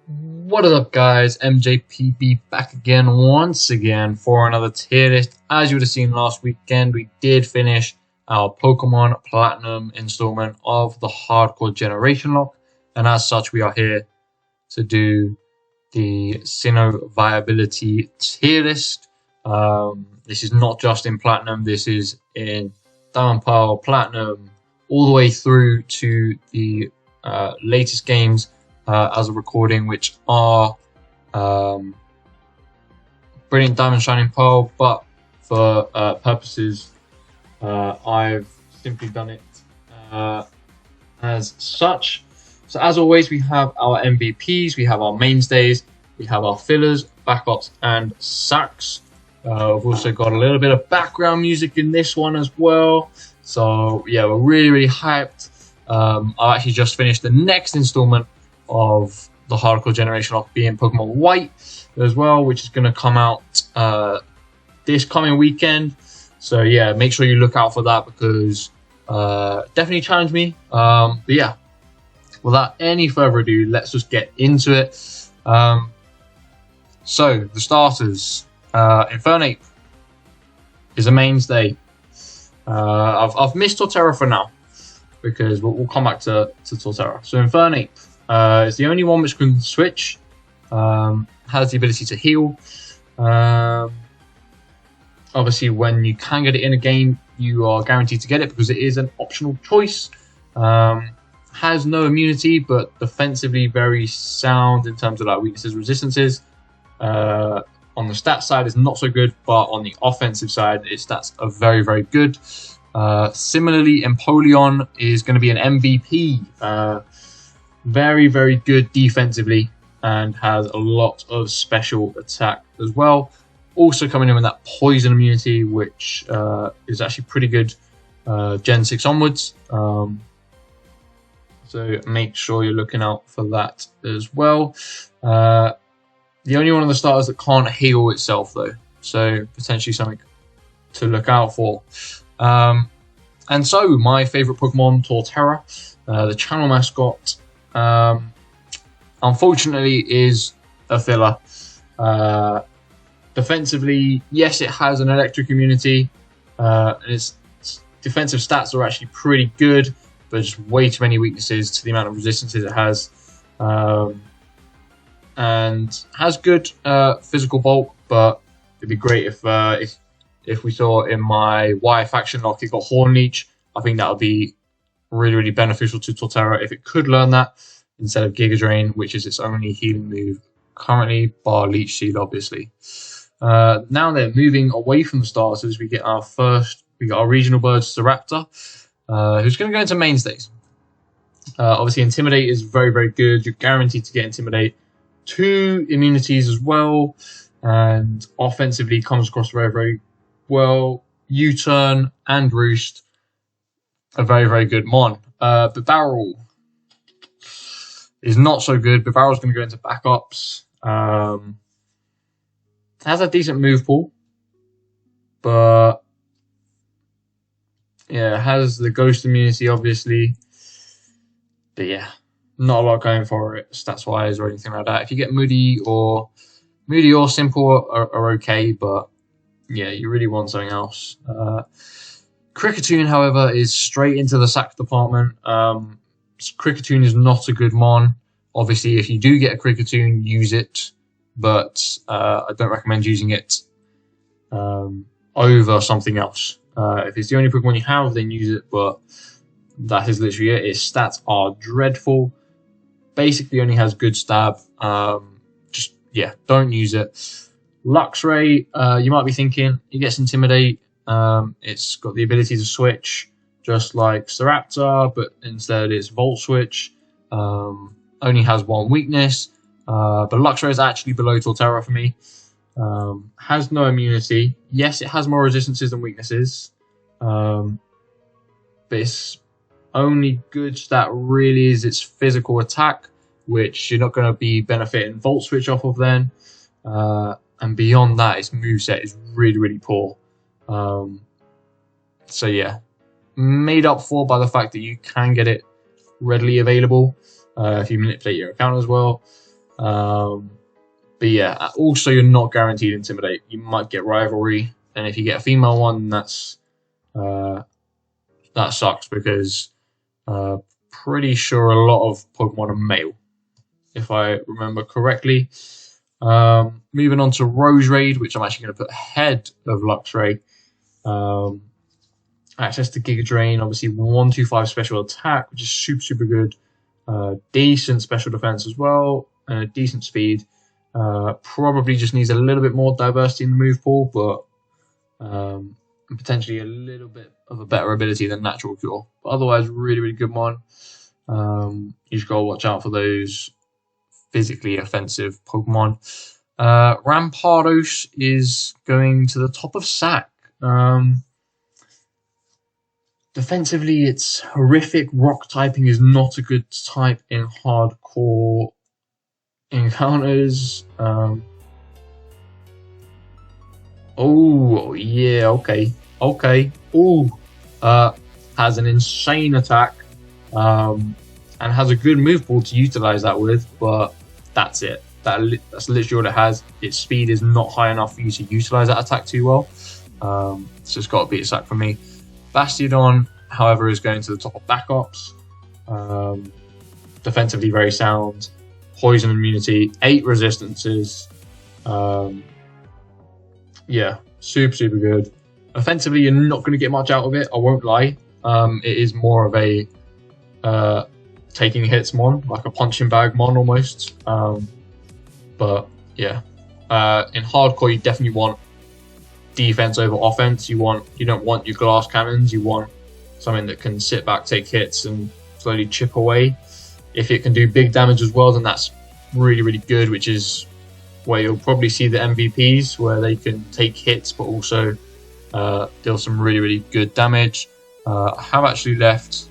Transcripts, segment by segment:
What is up, guys? MJPB back again once again for another tier list. As you would have seen last weekend, we did finish our Pokemon Platinum installment of the Hardcore Generation Lock, and as such we are here to do the Sinnoh Viability tier list. This is not just in Platinum, this is in Diamond, Pearl, Platinum, all the way through to the latest games as a recording, which are Brilliant Diamond, Shining Pearl, but for purposes I've simply done it as such. So as always, we have our MVPs, we have our mainstays, we have our fillers, backups, and sacks. We've also got a little bit of background music in this one as well. So yeah, we're really hyped. I've actually just finished the next installment of the Hardcore Generation Lock, being Pokemon White as well, which is going to come out this coming weekend. So yeah, make sure you look out for that, because definitely challenge me. But yeah, without any further ado, let's just get into it. So the starters, Infernape is a mainstay. I've missed Torterra for now, because we'll come back to Torterra. So Infernape is the only one which can switch, has the ability to heal. Obviously, when you can get it in a game, you are guaranteed to get it because it is an optional choice. Has no immunity, but defensively very sound in terms of like weaknesses, resistances. On the stat side, is not so good, but on the offensive side, its stats are very good. Similarly, Empoleon is going to be an MVP. Very good defensively, and has a lot of special attack as well. Also coming in with that poison immunity, which is actually pretty good Gen 6 onwards. So make sure you're looking out for that as well. The only one of the starters that can't heal itself, though, so potentially something to look out for. And so my favourite Pokemon, Torterra, the channel mascot, unfortunately is a filler. Defensively, yes, it has an electric immunity, and its defensive stats are actually pretty good, but just way too many weaknesses to the amount of resistances it has. And has good physical bulk, but it'd be great if we saw in my Y faction lock it got Horn Leech. I think that would be really beneficial to Torterra if it could learn that instead of Giga Drain, which is its only healing move currently, bar Leech Seed, obviously. Now then, moving away from the starters, we get our regional bird, Staraptor, who's going to go into mainstays. Obviously, Intimidate is very good. You're guaranteed to get Intimidate. 2 immunities as well, and offensively comes across very well. U-Turn and Roost are very good mon. Bibarel is not so good. Bibarel's going to go into backups. Has a decent move pool, but yeah, has the ghost immunity obviously. But yeah, not a lot going for it stats wise or anything like that. If you get Moody or Simple are okay, but yeah, you really want something else. Kricketune, however, is straight into the sack department. Kricketune is not a good mon. Obviously, if you do get a Kricketune, use it, but I don't recommend using it over something else. If it's the only Pokemon you have, then use it, but that is literally it. Its stats are dreadful. Basically only has good stab. Just, yeah, don't use it. Luxray, you might be thinking, it gets Intimidate. It's got the ability to switch, just like Staraptor, but instead it's Volt Switch. Only has 1 weakness. But Luxray is actually below Torterra for me. Has no immunity. Yes, it has more resistances than weaknesses. But its only good stat really is its physical attack, which you're not going to be benefiting Volt Switch off of then. And beyond that, its moveset is really poor. So yeah, made up for by the fact that you can get it readily available if you manipulate your account as well. But yeah, also you're not guaranteed Intimidate. You might get Rivalry, and if you get a female one, that sucks because pretty sure a lot of Pokemon are male, if I remember correctly. Moving on to Roserade, which I'm actually going to put ahead of Luxray. Access to Giga Drain, obviously 125 special attack, which is super good. Decent special defense as well, and a decent speed. Probably just needs a little bit more diversity in the move pool, but potentially a little bit of a better ability than Natural Cure. But otherwise, really good one. You just gotta watch out for those physically offensive Pokemon. Rampardos is going to the top of Sack. Defensively, it's horrific. Rock typing is not a good type in hardcore encounters. Oh, yeah, okay. Ooh, has an insane attack, and has a good move pool to utilize that with, but that's it. That's literally all it has. Its speed is not high enough for you to utilize that attack too well. So it's got to be a sack for me. Bastiodon, however, is going to the top of backups. Defensively very sound. Poison immunity, 8 resistances. Yeah, super good. Offensively, you're not going to get much out of it, I won't lie. It is more of a taking hits mon, like a punching bag mon almost. But yeah, in hardcore, you definitely want defense over offense. You don't want your glass cannons. You want something that can sit back, take hits, and slowly chip away. If it can do big damage as well, then that's really good, which is where you'll probably see the MVPs, where they can take hits but also deal some really good damage. I have actually left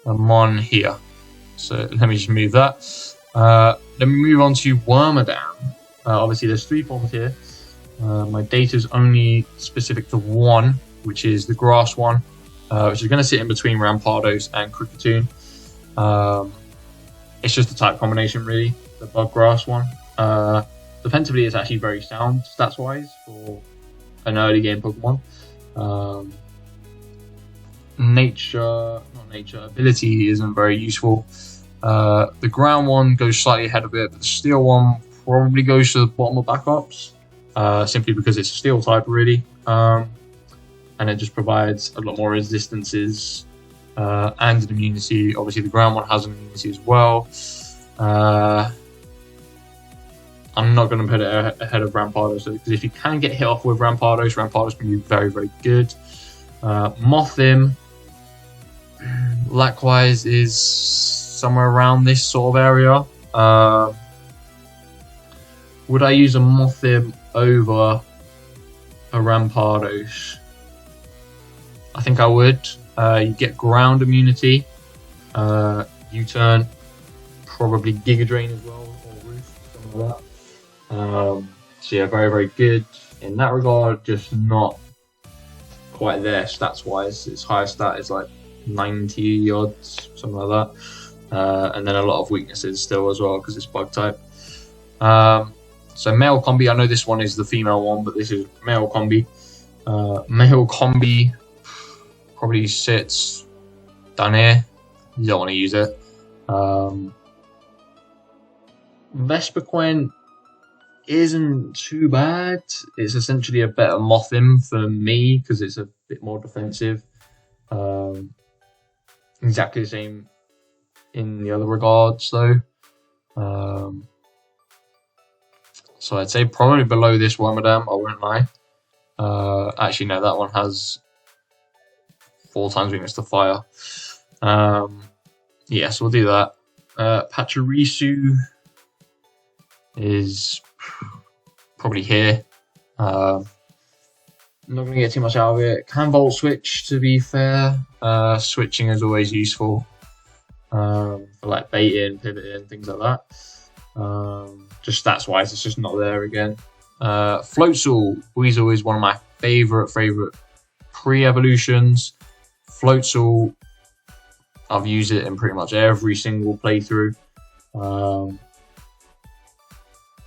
a mon here, so let me just move that. Let me move on to Wormadam. Obviously, there's 3 forms here. My data is only specific to one, which is the grass one, which is going to sit in between Rampardos and Kricketune. It's just a type combination, really, the bug grass one. Defensively, it's actually very sound stats wise for an early game Pokemon. Ability isn't very useful. The ground one goes slightly ahead of it, but the steel one probably goes to the bottom of backups, simply because it's a steel type, really. And it just provides a lot more resistances and an immunity. Obviously, the ground one has an immunity as well. I'm not going to put it ahead of Rampardos, because if you can get hit off with Rampardos can be very good. Mothim, likewise, is somewhere around this sort of area. Would I use a Mothim over a Rampardos? I think I would. You get ground immunity, U-turn, probably Giga Drain as well, or Roost, something like that. So yeah, very good in that regard, just not quite there stats wise. Its highest stat is like 90 odds, something like that. And then a lot of weaknesses still as well, because it's bug type. So male combi, I know this one is the female one, but this is male combi. Male combi probably sits down here. You don't want to use it. Vespiquen isn't too bad. It's essentially a better Mothim for me, because it's a bit more defensive. Exactly the same in the other regards, though. So I'd say probably below this Wormadam, I won't lie. Actually, no, that one has 4 times weakness to fire. Yeah, so we'll do that. Pachirisu is probably here. Not going to get too much out of it. Can Volt Switch, to be fair. Switching is always useful for like baiting, pivoting, things like that. Just stats wise, it's just not there again. Floatzel. Weasel is one of my favorite pre-evolutions. Floatzel, I've used it in pretty much every single playthrough.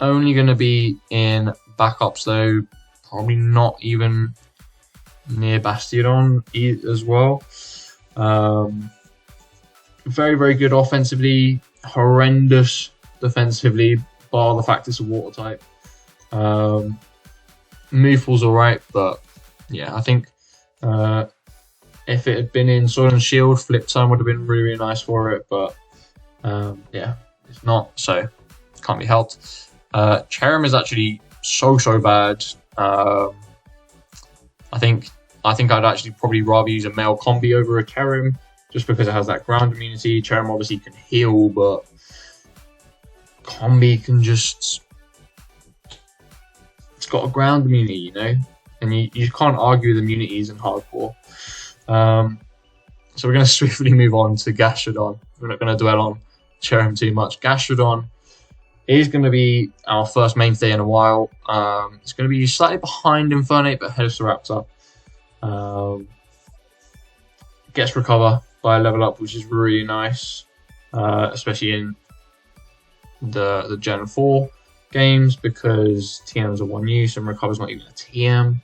only going to be in backups though, probably not even near Bastion as well. Very, very good offensively, horrendous defensively, bar the fact it's a water type. Move pool's alright, but yeah, I think if it had been in Sword and Shield, Flip Time would have been really, really nice for it, but yeah, it's not, so can't be helped. Cherrim is actually so bad. I think I'd actually probably rather use a male combi over a Cherrim, just because it has that ground immunity. Cherrim obviously can heal, but combi can just... It's got a ground immunity, you know? And you can't argue with immunities in hardcore. So we're going to swiftly move on to Gastrodon. We're not going to dwell on Cherrim too much. Gastrodon is going to be our first mainstay in a while. It's going to be slightly behind Infernate, but ahead of Staraptor. Gets Recover by a level up, which is really nice, especially in the Gen 4 games, because TMs are one use and Recover's not even a TM.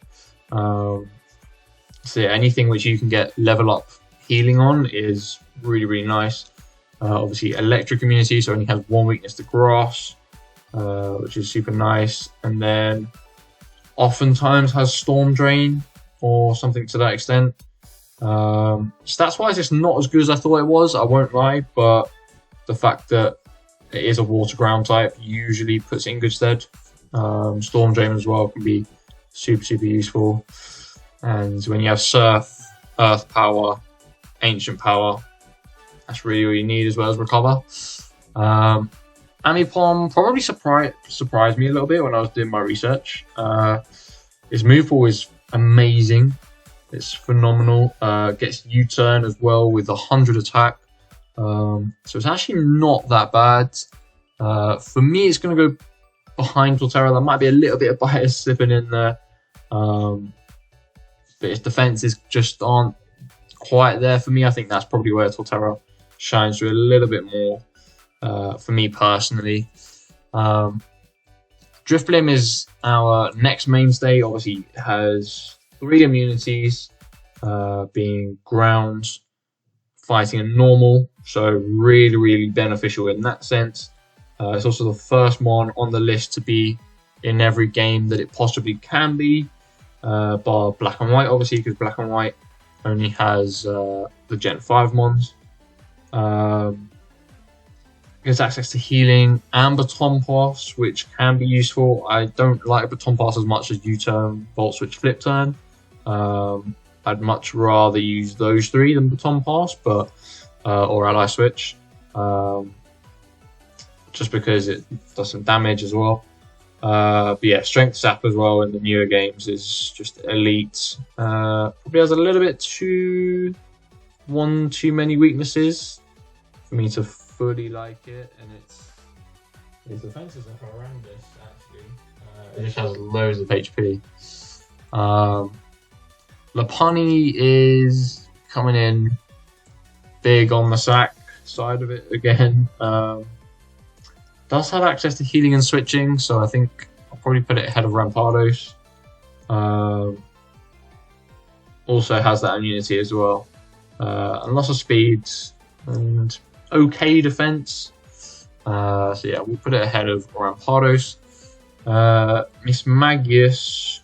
So yeah, anything which you can get level up healing on is really, really nice. Obviously electric immunity, so only has one weakness to grass, which is super nice. And then oftentimes has Storm Drain or something to that extent. Stats wise, it's not as good as I thought it was, I won't lie, but the fact that it is a water ground type usually puts it in good stead. Storm Drain as well can be super useful. And when you have Surf, Earth Power, Ancient Power, that's really all you need, as well as Recover. Amipom probably surprised me a little bit when I was doing my research. His move pool is amazing. It's phenomenal. Gets U-turn as well with 100 attack. So it's actually not that bad. For me, it's going to go behind Torterra. There might be a little bit of bias slipping in there. But its defenses just aren't quite there for me. I think that's probably where Torterra shines through a little bit more for me personally. Drifblim is our next mainstay. Obviously, it has 3 immunities, being ground, fighting, and normal. So really beneficial in that sense. It's also the first one on the list to be in every game that it possibly can be, bar Black and White, obviously, because Black and White only has the Gen 5 mons. Gives access to healing and Baton Pass, which can be useful. I don't like Baton Pass as much as U-turn, Volt Switch, Flip Turn. I'd much rather use those 3 than Baton Pass, but or Ally Switch, just because it does some damage as well. But yeah, Strength Sap as well in the newer games is just elite. Probably has a little bit too many weaknesses for me to fully like it, and its defenses are horrendous actually. It just has loads of HP. Lopunny is coming in big on the sack side of it again. Does have access to healing and switching, so I think I'll probably put it ahead of Rampardos. Also has that immunity as well. And lots of speed and okay defense. So yeah, we'll put it ahead of Rampardos. Miss Magius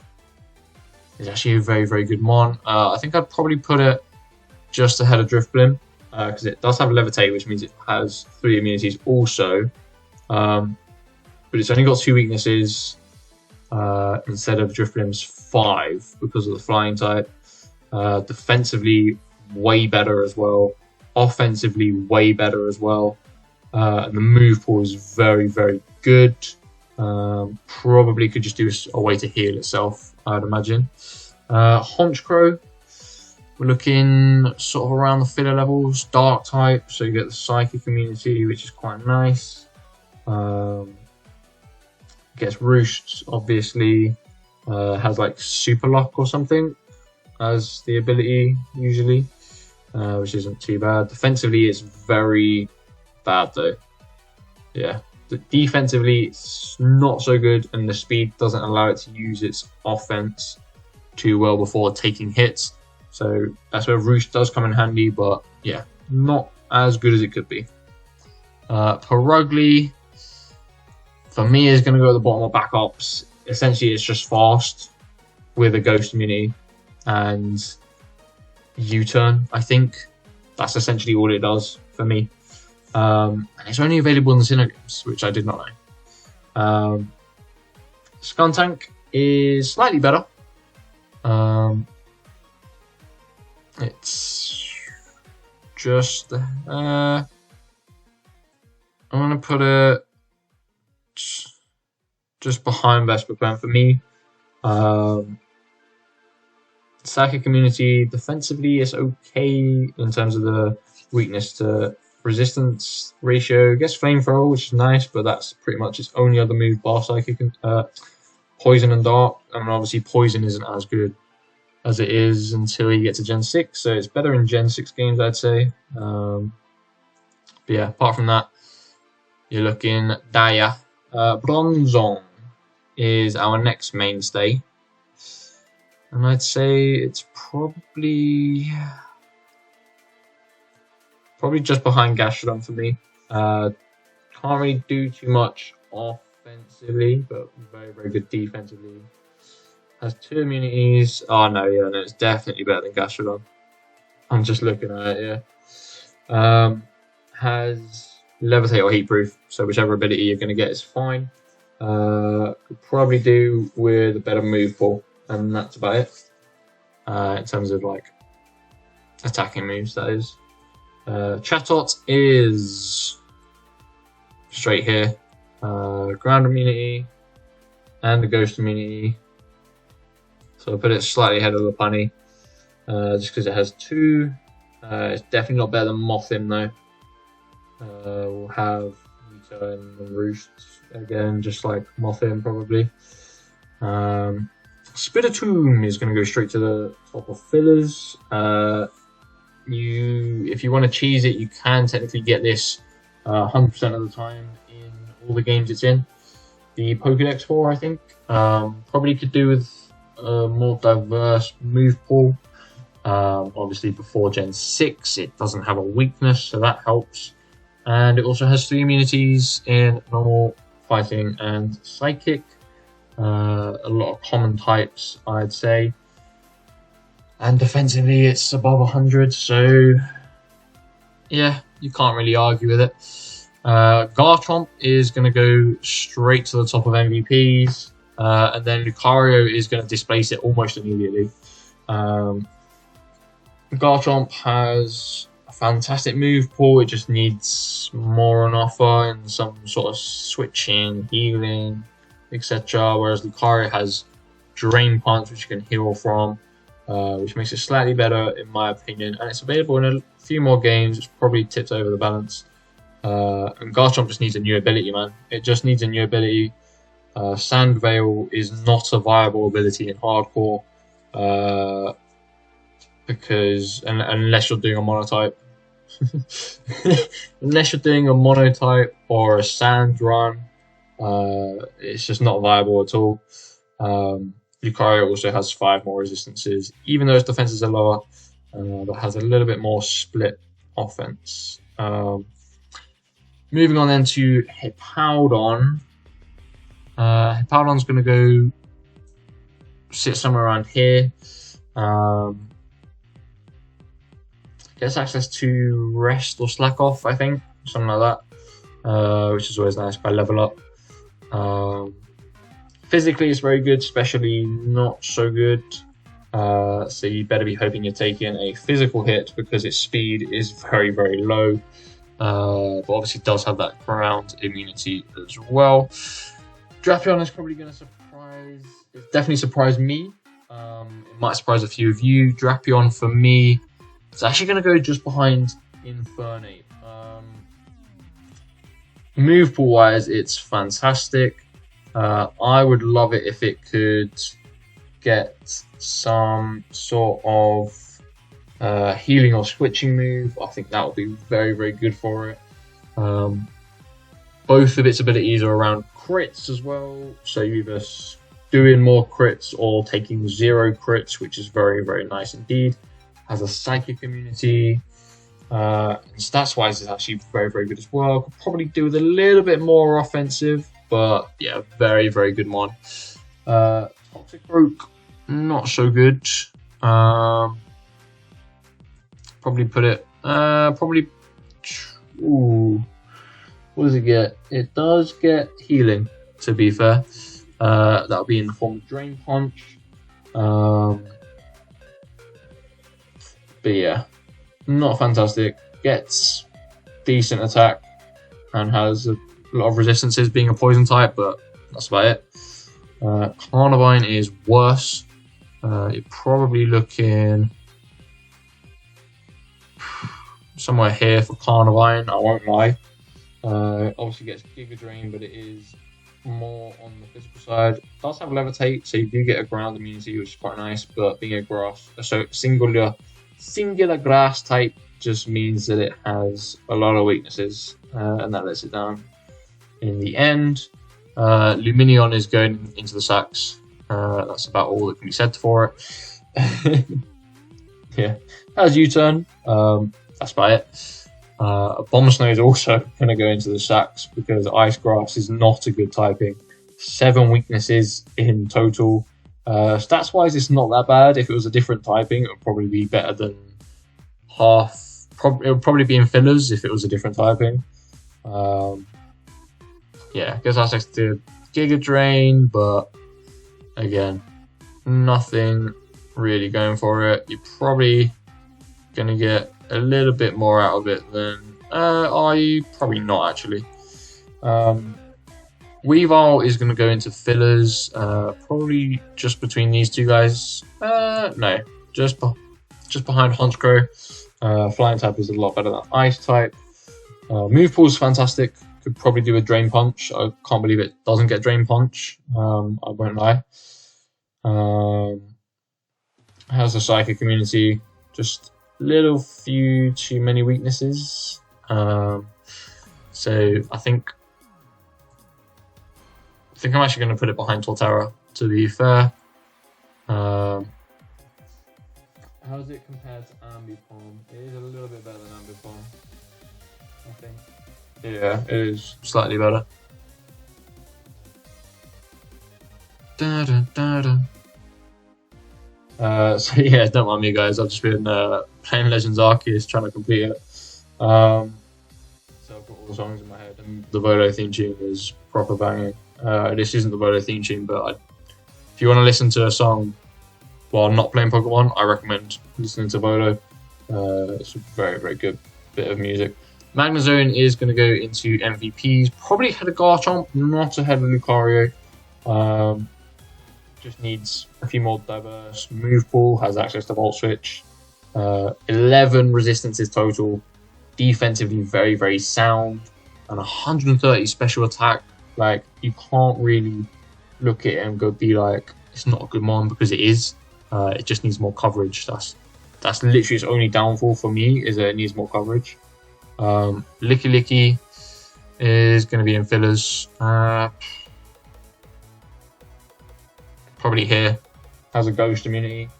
is actually a very good mon. I think I'd probably put it just ahead of Drifblim, because it does have Levitate, which means it has 3 immunities also. But it's only got 2 weaknesses instead of Drifblim's 5 because of the flying type. Defensively, way better as well. Offensively, way better as well. And the move pool is very good. Probably could just do a way to heal itself, I'd imagine. Honchcrow, we're looking sort of around the filler levels. Dark type, so you get the Psychic immunity, which is quite nice. Gets Roost, obviously. Has like Super Lock or something as the ability usually, which isn't too bad. Defensively, it's very bad though. Yeah, defensively, it's not so good, and the speed doesn't allow it to use its offense too well before taking hits. So that's where Roost does come in handy, but yeah, not as good as it could be. Perugly, for me, is going to go at the bottom of backups. Essentially, it's just fast with a ghost immunity and U-turn, I think. That's essentially all it does for me. And it's only available in the Sinnoh games, which I did not know. Skuntank is slightly better. It's just... I'm going to put it just behind Vesperclan for me. Psychic Community, defensively, is okay in terms of the weakness to resistance ratio. I guess Flamethrower, which is nice, but that's pretty much its only other move bar Psychic. Poison and Dark. I mean, obviously, Poison isn't as good as it is until you get to Gen 6, so it's better in Gen 6 games, I'd say. But yeah, apart from that, you're looking Daya. Bronzong is our next mainstay. And I'd say it's probably just behind Gastrodon for me. Can't really do too much offensively, but very, very good defensively. Has 2 immunities. Oh no, yeah, no, it's definitely better than Gastrodon. I'm just looking at it, yeah. Has Levitate or Heat Proof, so whichever ability you're going to get is fine. Could probably do with a better move pool, and that's about it. In terms of like attacking moves, that is. Chatot is straight here. Ground immunity and the ghost immunity. So I'll put it slightly ahead of the punny, just because it has 2. It's definitely not better than Mothim though. We'll have U-turn and Roost again, just like Mothim probably. Spiritomb is going to go straight to the top of fillers. If you want to cheese it, you can technically get this 100% of the time in all the games it's in. The Pokédex 4, I think, probably could do with a more diverse move pool. Obviously, before Gen 6, it doesn't have a weakness, so that helps. And it also has 3 immunities in normal, fighting, and psychic. A lot of common types, I'd say. And defensively, it's above 100, so yeah, you can't really argue with it. Garchomp is going to go straight to the top of MVPs, and then Lucario is going to displace it almost immediately. Garchomp has a fantastic move pool, it just needs more on offer and some sort of switching, healing, etc. Whereas Lucario has Drain Punch, which you can heal from, which makes it slightly better in my opinion, and it's available in a few more games, which probably tips over the balance. And Garchomp just needs a new ability, man. It just needs a new ability. Sand Veil is not a viable ability in hardcore, because unless you're doing a monotype, unless you're doing a monotype or a sand run, it's just not viable at all. Lucario also has 5 more resistances, even though its defenses are lower, but has a little bit more split offense. Moving on then to Hippowdon. Hippowdon's going to go sit somewhere around here. Gets access to Rest or Slack Off, I think, something like that, which is always nice by level up. Physically, it's very good, especially not so good. So you better be hoping you're taking a physical hit because its speed is very, very low. But obviously does have that ground immunity as well. Drapion is probably going to surprise. It's definitely surprised me. It might surprise a few of you. Drapion for me, it's actually going to go just behind Infernape. Move pool wise, it's fantastic. I would love it if it could get some sort of healing or switching move. I think that would be very, very good for it. But Both of its abilities are around crits as well, so you're either doing more crits or taking 0 crits, which is very, very nice indeed. Has a psychic immunity. Stats wise, it's actually very, very good as well. Could probably do with a little bit more offensive, but yeah, very, very good one. Toxic Broke, not so good. Probably put it. Ooh, what does it get? It does get healing, to be fair. That'll be in the form of Drain Punch. But yeah, not fantastic. Gets decent attack and has a lot of resistances being a poison type, but that's about it. Carnivine is worse. You're probably looking somewhere here for Carnivine, I won't lie. Obviously gets Giga Drain, but it is more on the physical side. It does have Levitate, so you do get a ground immunity, which is quite nice, but being a grass, so singular grass type just means that it has a lot of weaknesses, and that lets it down. In the end, Luminion is going into the sacks. That's about all that can be said for it. Yeah, as U-turn, that's about it. Bomb Snow is also going to go into the sacks because Ice Grass is not a good typing. 7 weaknesses in total. Stats wise, it's not that bad. If it was a different typing, it would probably be better than half. It would probably be in fillers if it was a different typing. Yeah, gets access to Giga Drain, but again, nothing really going for it. You're probably going to get a little bit more out of it than are you? Probably not, actually. Weavile is going to go into fillers, probably just between these two guys. No, just behind Honchkrow. Flying type is a lot better than Ice type. Move Pool is fantastic. Could probably do a Drain Punch. I can't believe it doesn't get Drain Punch. I won't lie. Has a Psychic immunity. Just little few too many weaknesses. So I think I'm actually going to put it behind Torterra, to be fair. How does it compare to Ambipom? It is a little bit better than Ambipom, I think. Yeah, it is slightly better. So yeah, don't mind me, guys. I've just been playing Legends Arceus, trying to complete it. So I've got all the songs in my head, and the Volo theme tune is proper banging. This isn't the Volo theme tune, but if you want to listen to a song while not playing Pokemon, I recommend listening to Volo. It's a very, very good bit of music. Magnezone is going to go into MVPs, probably ahead of Garchomp, not ahead of Lucario. Just needs a few more diverse. Move Pool has access to Volt Switch. 11 resistances total. Defensively very, very sound. And 130 special attack. Like, you can't really look at it and be like, it's not a good one, because it is. It just needs more coverage. That's literally its only downfall for me, is that it needs more coverage. Licky Licky is going to be in fillers. Probably here. Has a ghost immunity.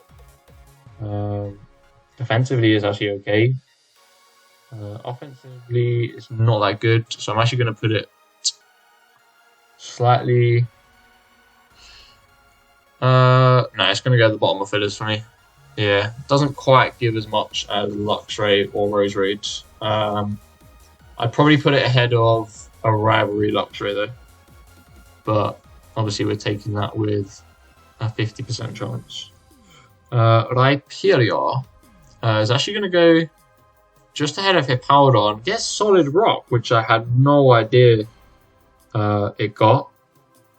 Defensively is actually okay. Offensively, it's not that good. So I'm actually going to put it slightly. No, it's going to go at the bottom of fillers for me. Yeah, doesn't quite give as much as Luxray or Roserade. I'd probably put it ahead of a Rivalry Luxray though. But obviously we're taking that with a 50% chance. Rhyperior is actually going to go just ahead of Hippowdon. Gets Solid Rock, which I had no idea it got,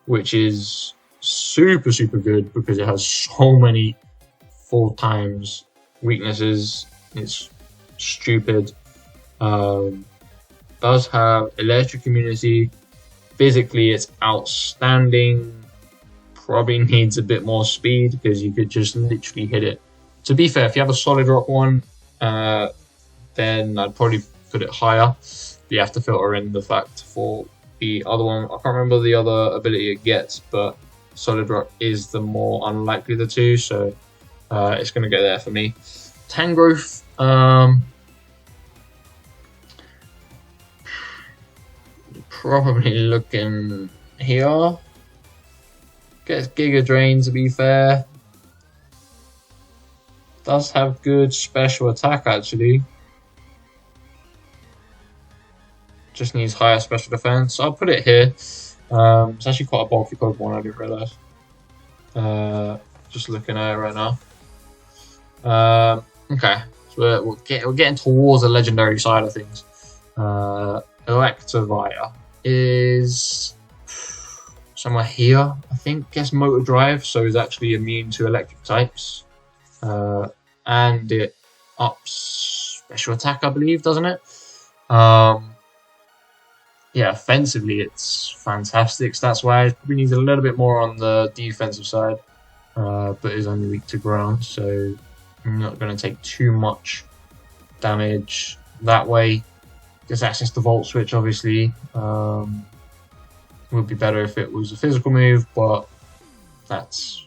which is super, super good because it has so many 4 times weaknesses. It's stupid. Does have Electric immunity. Physically, it's outstanding. Probably needs a bit more speed because you could just literally hit it. To be fair, if you have a Solid Rock one, then I'd probably put it higher. You have to filter in the fact for the other one. I can't remember the other ability it gets, but Solid Rock is the more unlikely of the two, so it's going to go there for me. Tangrowth, probably looking here. Gets Giga Drain, to be fair. Does have good special attack, actually. Just needs higher special defense. I'll put it here. It's actually quite a bulky Pokemon, I didn't realise. Just looking at it right now. Okay, so we're getting towards the legendary side of things. Electivire is somewhere here, I think. Gets Motor Drive, so is actually immune to electric types. And it ups special attack, I believe, doesn't it? Yeah, offensively it's fantastic stats-wise. Probably needs a little bit more on the defensive side, but is only weak to ground, so I'm not going to take too much damage that way. Gets access to Volt Switch, obviously. Would be better if it was a physical move, but that's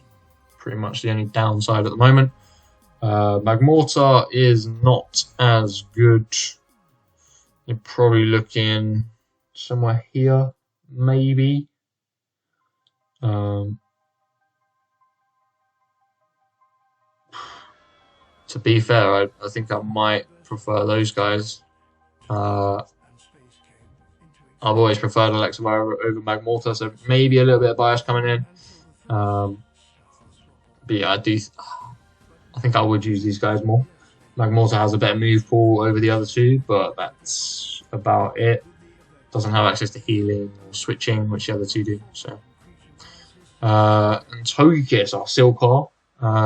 pretty much the only downside at the moment. Magmortar is not as good. You're probably looking somewhere here, maybe. To be fair, I think I might prefer those guys. I've always preferred Electivire over Magmortar, so maybe a little bit of bias coming in. But yeah, I think I would use these guys more. Magmortar has a better move pool over the other two, but that's about it. Doesn't have access to healing or switching, which the other two do. So, and Togekiss, our Silcar,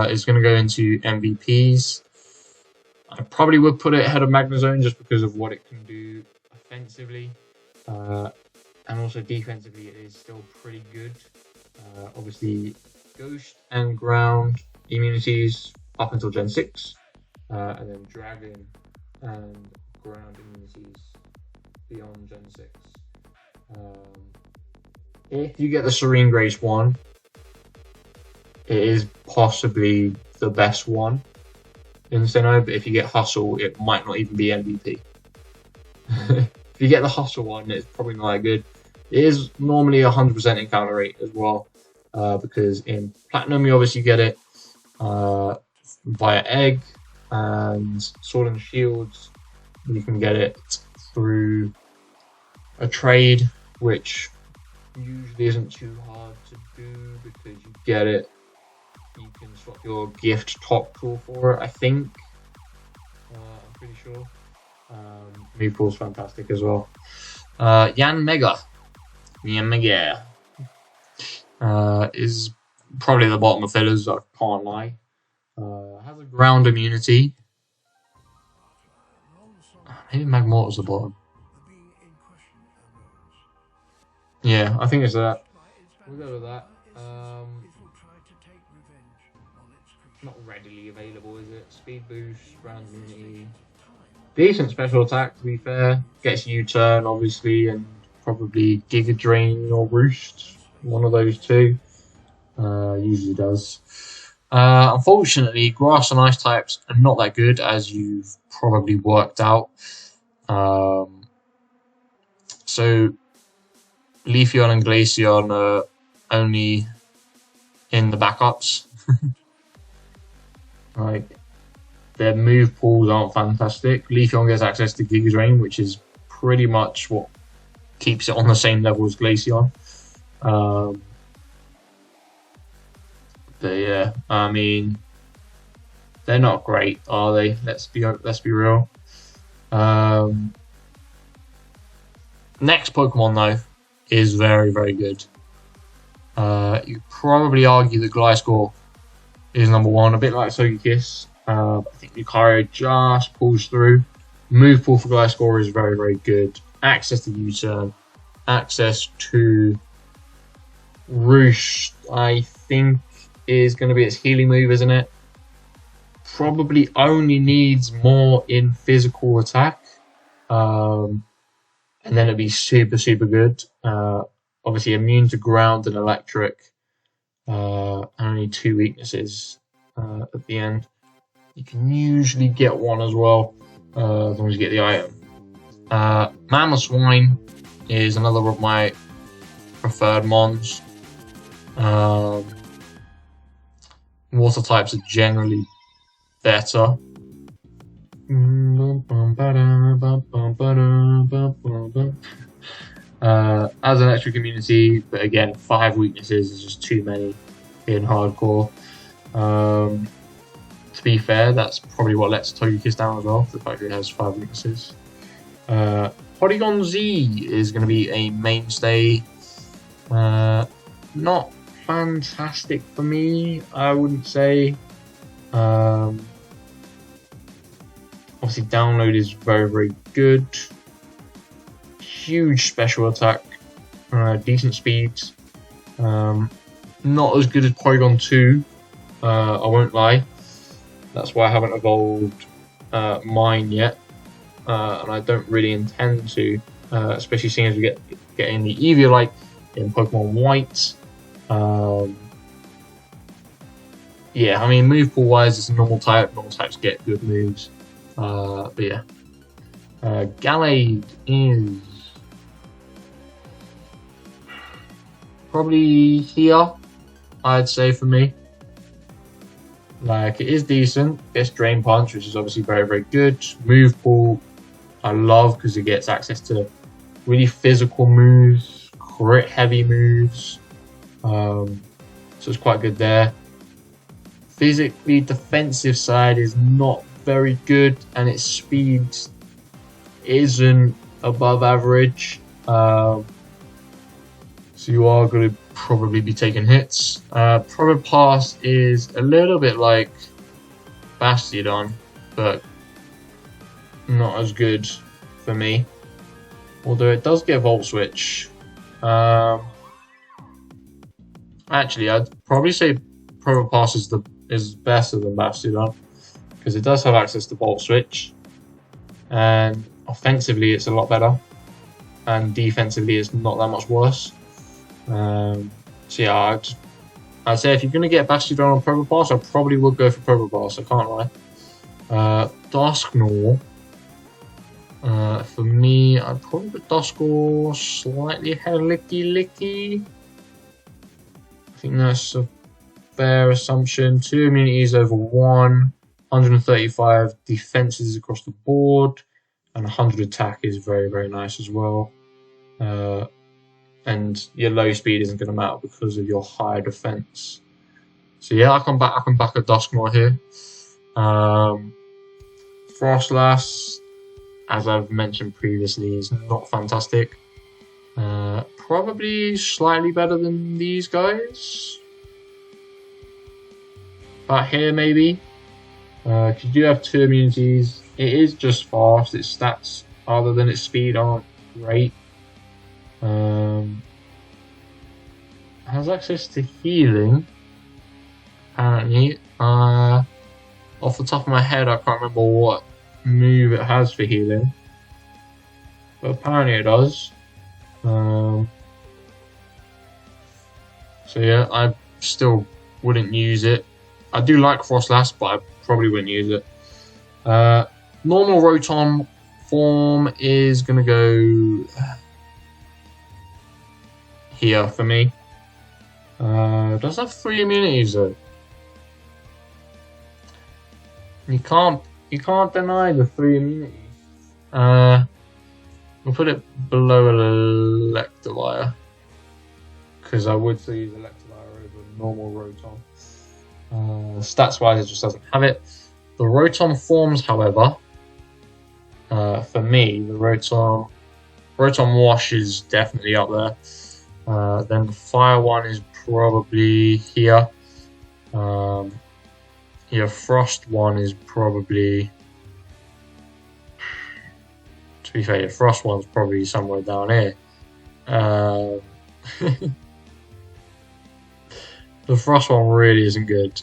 is going to go into MVPs. I probably would put it ahead of Magnezone just because of what it can do offensively. And also defensively, it is still pretty good. Obviously, Ghost and Ground immunities up until Gen 6. And then Dragon and Ground immunities beyond Gen 6. If you get the Serene Grace one, it is possibly the best one in Sinnoh, but if you get Hustle, it might not even be MVP. If you get the Hustle one, it's probably not that good. It is normally 100% encounter rate as well, because in Platinum you obviously get it via Egg, and Sword and Shields you can get it through a trade, which usually isn't too hard to do because you get it. You can swap your gift top tool for it, I think. I'm pretty sure. Move pool's fantastic as well. Yanmega is probably the bottom of fillers, I can't lie. Has a ground immunity. Maybe Magmortar's the bottom. Yeah, I think it's that. We'll go with that. Not readily available, is it? Speed boost, ground immunity. Decent special attack, to be fair. Gets U-turn, obviously, and probably Giga Drain or Roost. One of those two. Usually does. Unfortunately, Grass and Ice types are not that good, as you've probably worked out. So, Leafeon and Glaceon are only in the backups. Like, their move pools aren't fantastic. Leafeon gets access to Giga Drain, which is pretty much what keeps it on the same level as Glaceon. But yeah, I mean, they're not great, are they? Let's be real. Next Pokemon though is very, very good. You could probably argue that Gliscor is number one, a bit like Togekiss. I think Lucario just pulls through. Move pool for Gliscor is very, very good. Access to U-turn, access to Roost, I think is going to be its healing move, isn't it? Probably only needs more in physical attack. And and then it'd be super, super good. Obviously, immune to ground and electric. Only 2 weaknesses at the end. You can usually get one as well, as long as you get the item. Mammoth Swine is another of my preferred mons. Water types are generally better. As an extra community, but again, 5 weaknesses is just too many in hardcore. To be fair, that's probably what lets Togekiss down as well, the fact that it has 5 weaknesses. Porygon Z is going to be a mainstay. Not fantastic for me, I wouldn't say. Obviously, download is very, very good. Huge special attack, decent speeds. Not as good as Porygon 2, I won't lie. That's why I haven't evolved mine yet, and I don't really intend to, especially seeing as we get in the Eviolite in Pokemon White. Yeah, I mean, move pool wise, it's a normal type. Normal types get good moves. But yeah. Gallade is probably here, I'd say, for me. Like, it is decent. Gets Drain Punch, which is obviously very, very good. Move pool, I love because it gets access to really physical moves, crit heavy moves. So it's quite good there. Physically, defensive side is not very good, and its speed isn't above average. So you are going to probably be taking hits. Probopass is a little bit like Bastiodon, but not as good for me. Although it does get Volt Switch. Actually, I'd probably say Probopass is better than Bastiodon, because it does have access to Volt Switch, and offensively it's a lot better, and defensively it's not that much worse. So yeah, I'd say if you're going to get Bastiodon on Probopass, I probably would go for Probopass, I can't lie. Dusknoir, for me, I'd probably put Dusknoir slightly ahead of Licky. I think that's a fair assumption. 2 immunities over 1, 135 defenses across the board, and 100 attack is very, very nice as well. And your low speed isn't going to matter because of your high defense. So yeah, I can back a Dusknoir here. Frostlass, as I've mentioned previously, is not fantastic. Probably slightly better than these guys. About here maybe. Because you do have 2 immunities. It is just fast. Its stats, other than its speed, aren't great. Has access to healing, apparently. Off the top of my head, I can't remember what move it has for healing, but apparently it does. So yeah, I still wouldn't use it. I do like Frostlass, but I probably wouldn't use it. Normal Rotom form is going to go here for me. Does have 3 immunities though. You can't deny the 3 immunities. We'll put it below Electivire, because I would still use Electivire over normal Rotom. Stats wise, it just doesn't have it. The Rotom forms, however, for me, the Rotom Wash is definitely up there. Then the Fire one is probably here. Your Frost one is probably, to be fair, your Frost one's probably somewhere down here. The Frost one really isn't good.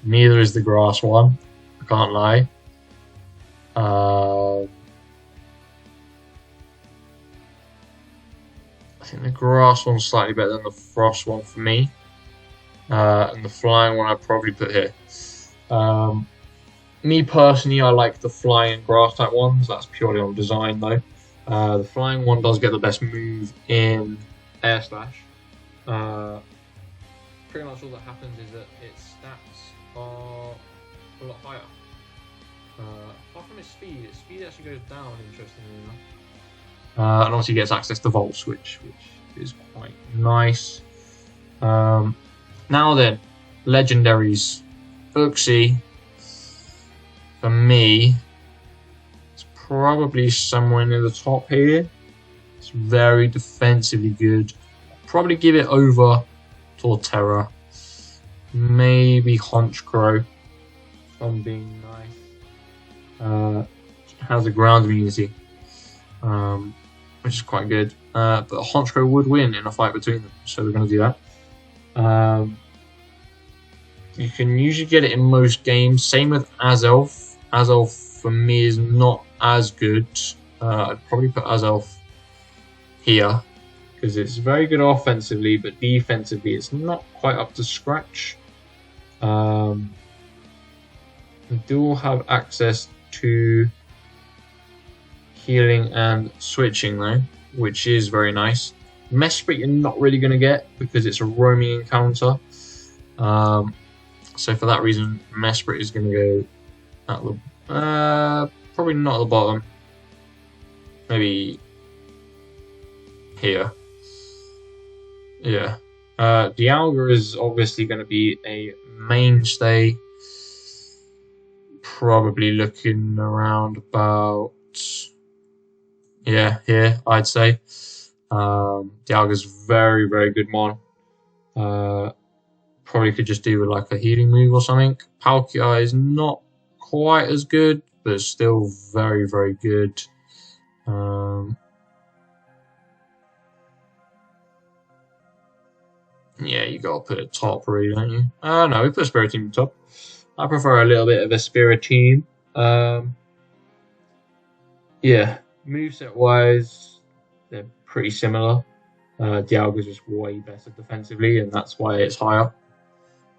Neither is the Grass one, I can't lie. I think the grass one's slightly better than the frost one for me. And the flying one I'd probably put here. Me personally, I like the flying grass type ones. That's purely on design though. The flying one does get the best move in Air Slash. Pretty much all that happens is that its stats are a lot higher. Apart from its speed actually goes down, interestingly enough. And obviously gets access to Volts, which is quite nice. Now then, legendaries. Uxie, for me, it's probably somewhere near the top here. It's very defensively good. Probably give it over Torterra. Maybe Honchkrow, if I'm being nice. Has a ground immunity, which is quite good. But Honchkrow would win in a fight between them, so we're going to do that. You can usually get it in most games. Same with Azelf. Azelf for me is not as good. I'd probably put Azelf here because it's very good offensively, but defensively it's not quite up to scratch. We do have access to healing and switching though, which is very nice. Mesprit you're not really going to get because it's a roaming encounter. So for that reason, Mesprit is going to go at the probably not at the bottom. Maybe here. Yeah. Dialga is obviously going to be a mainstay. Probably looking around about here I'd say. Dialga's very, very good mon. Probably could just do with like a healing move or something. Palkia is not quite as good, but still very, very good. Yeah, you gotta put it top, really, don't you? No, we put Spiritomb top. I prefer a little bit of a Spiritomb. Yeah, moveset wise, they're pretty similar. Dialga's just way better defensively, and that's why it's higher.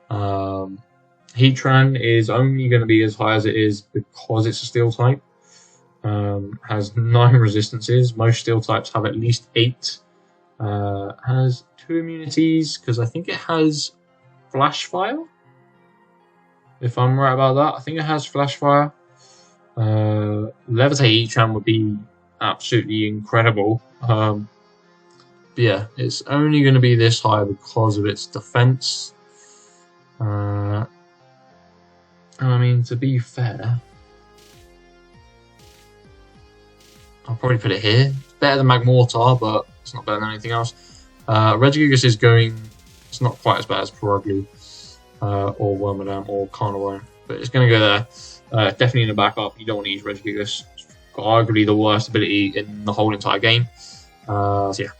Heatran is only going to be as high as it is because it's a steel type. Has 9 resistances. Most steel types have at least 8. Has 2 immunities because I think it has Flash Fire. If I'm right about that, I think it has Flash Fire. Levitate Heatran would be absolutely incredible. But yeah, it's only going to be this high because of its defense. I mean, to be fair, I'll probably put it here. It's better than Magmortar, but it's not better than anything else. Regigigas is going, it's not quite as bad as Purugly, or Wormadam, or Carnivore, but it's going to go there. Definitely in the backup, you don't want to use Regigigas. It's got arguably the worst ability in the whole entire game. So yeah,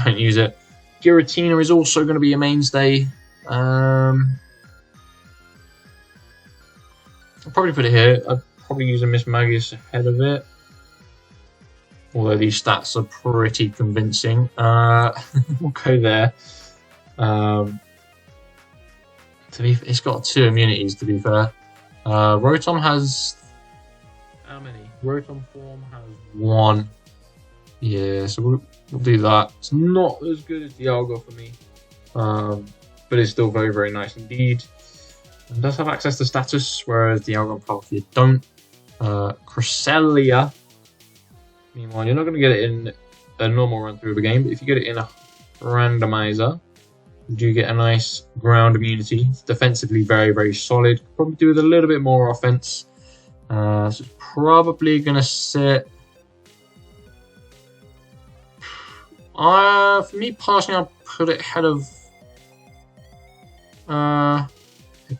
don't use it. Giratina is also going to be a mainstay. I'll probably put it here. I'd probably use a Miss Magius ahead of it. Although these stats are pretty convincing. We'll go there. It's got 2 immunities, to be fair. Rotom has... How many? Rotom form has 1. Yeah, so we'll do that. It's not as good as Dialga for me. But it's still very, very nice indeed. It does have access to status, whereas Dialga and Palkia don't. Cresselia, meanwhile, you're not going to get it in a normal run through of a game, but if you get it in a randomizer, you do get a nice ground immunity. It's defensively very, very solid. Probably do with a little bit more offense. So it's probably going to sit... for me personally, I'll put it ahead of...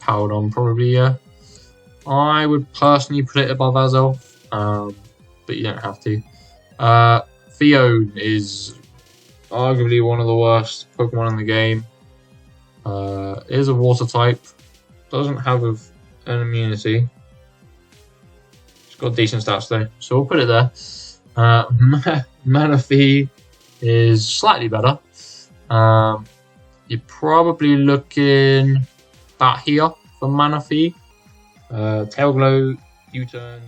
Powdon, probably, yeah. I would personally put it above Azelf, but you don't have to. Fione is arguably one of the worst Pokemon in the game. Is a water type. Doesn't have an immunity. It's got decent stats though, so we'll put it there. Manaphy is slightly better. You're probably looking about here for mana fee. Tail Glow, U-Turn,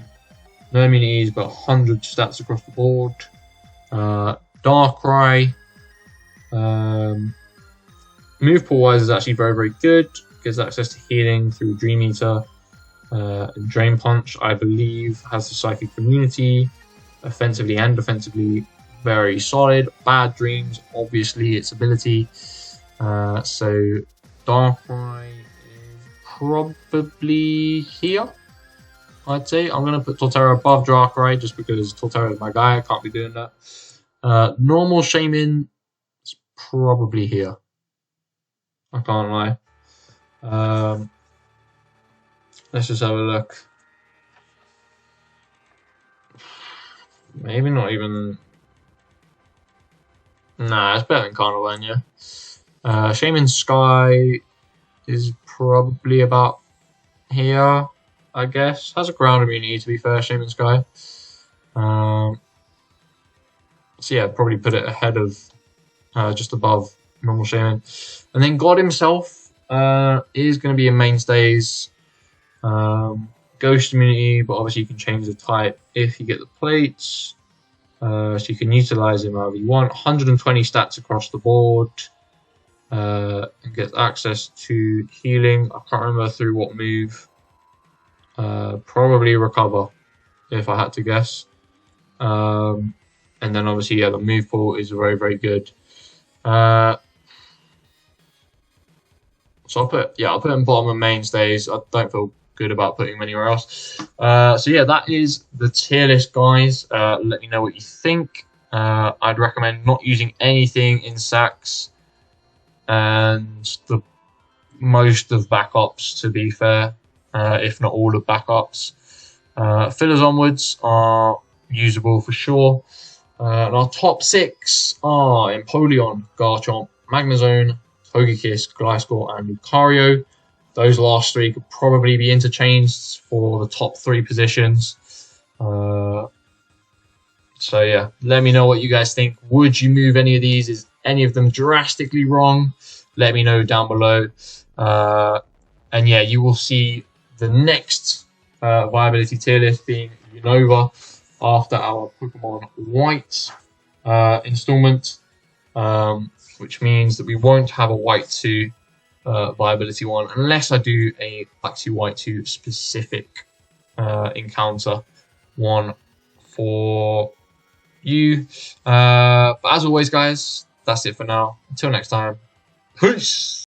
no immunities, but 100 stats across the board. Darkrai. Move pool wise is actually very, very good. Gives access to healing through Dream Eater. Drain Punch, I believe, has the Psychic Immunity. Offensively and defensively, very solid. Bad Dreams, obviously, its ability. So Darkrai is probably here, I'd say. I'm going to put Torterra above Darkrai just because Torterra is my guy. I can't be doing that. Normal Shaman is probably here. I can't lie. Let's just have a look. Maybe not even... Nah, it's better than Carnivine, yeah. Shaman Sky is probably about here, I guess. Has a ground immunity, to be fair, Shaman Sky. So yeah, probably put it ahead of, just above normal Shaman. And then God himself is going to be in mainstays. Ghost immunity, but obviously you can change the type if you get the plates. So you can utilize him however you want. 120 stats across the board. And gets access to healing. I can't remember through what move. Probably recover, if I had to guess. And then obviously, yeah, the move pool is very, very good. So I'll put him bottom of mainstays. I don't feel good about putting him anywhere else. So yeah, that is the tier list, guys. Let me know what you think. I'd recommend not using anything in sacks and the most of backups, to be fair, if not all of backups. Fillers onwards are usable for sure. And our top 6 are Empoleon, Garchomp, Magnezone, Togekiss, Gliscor, and Lucario. Those last 3 could probably be interchanged for the top 3 positions. So yeah, let me know what you guys think. Would you move any of these? Is any of them drastically wrong? Let me know down below. And yeah, you will see the next Viability tier list being Unova after our Pokemon White installment, which means that we won't have a White 2 Viability one unless I do a Black 2 White 2 specific encounter one for you. But as always, guys, that's it for now. Until next time, peace.